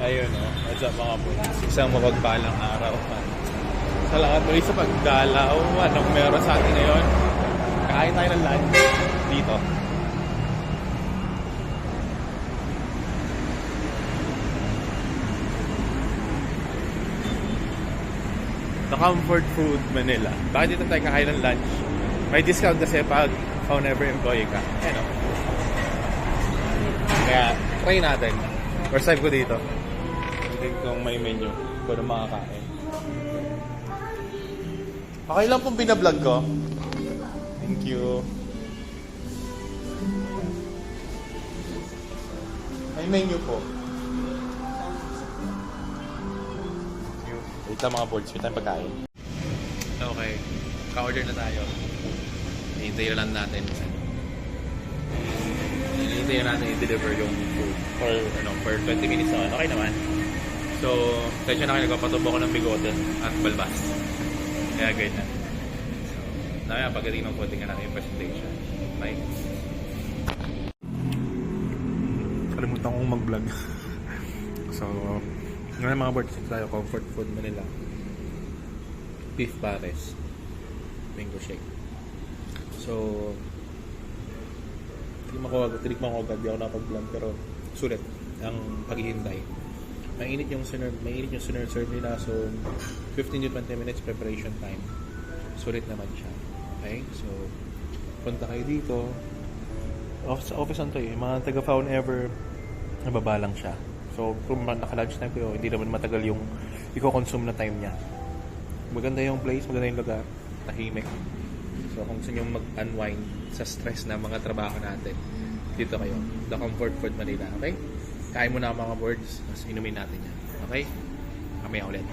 Ayun what's up mga boys? Isang mapagpalang araw. Salamat muli sa pagdalaw. Anong meron sa atin ngayon? Kain tayo ng lunch dito. The Comfort Food Manila. Bakit dito tayo kakain ng lunch? May discount kasi pag Found-Ever employee ka. Ayan Kaya try natin. First time ko dito. Tingnan kung may menu ko na makakain. Okay lang pong binablog ko. Thank you. May menu po. Thank you. Wait lang mga boards. Wait lang pagkain. Okay. Ka-order na tayo. Hintayin lang natin. Hintayin natin i-deliver yung food. For 20 minutes naman. Okay naman. So, tayo na kayo nagpapatubo ko ng bigote at balbas. Kaya ganyan. So, na pagdating ng konti nga natin yung presentation. Bye. Kalimutan kong mag-vlog. So, ngayon mga birds tayo, Comfort Food Manila. Beef pares. Mango shake. So, tinikman ko agad, di ako nakapag-vlog, pero sulit ang paghihintay. Mainit yung serve nila, so 15 to 20 minutes preparation time. Sulit naman siya. Okay? So, punta kayo dito. Sa office to mga taga Found-Ever, nababa lang siya. So, kung naka-lunch time kayo, hindi naman matagal yung i-consume na time niya. Maganda yung place, maganda yung lugar, tahimik. So, kung gusto nyo mag-unwind sa stress na mga trabaho natin, dito kayo. The Comfort Food Manila. Okay? Kain mo na mga boards, tapos inumin natin yan. Okay? Mamaya ulit.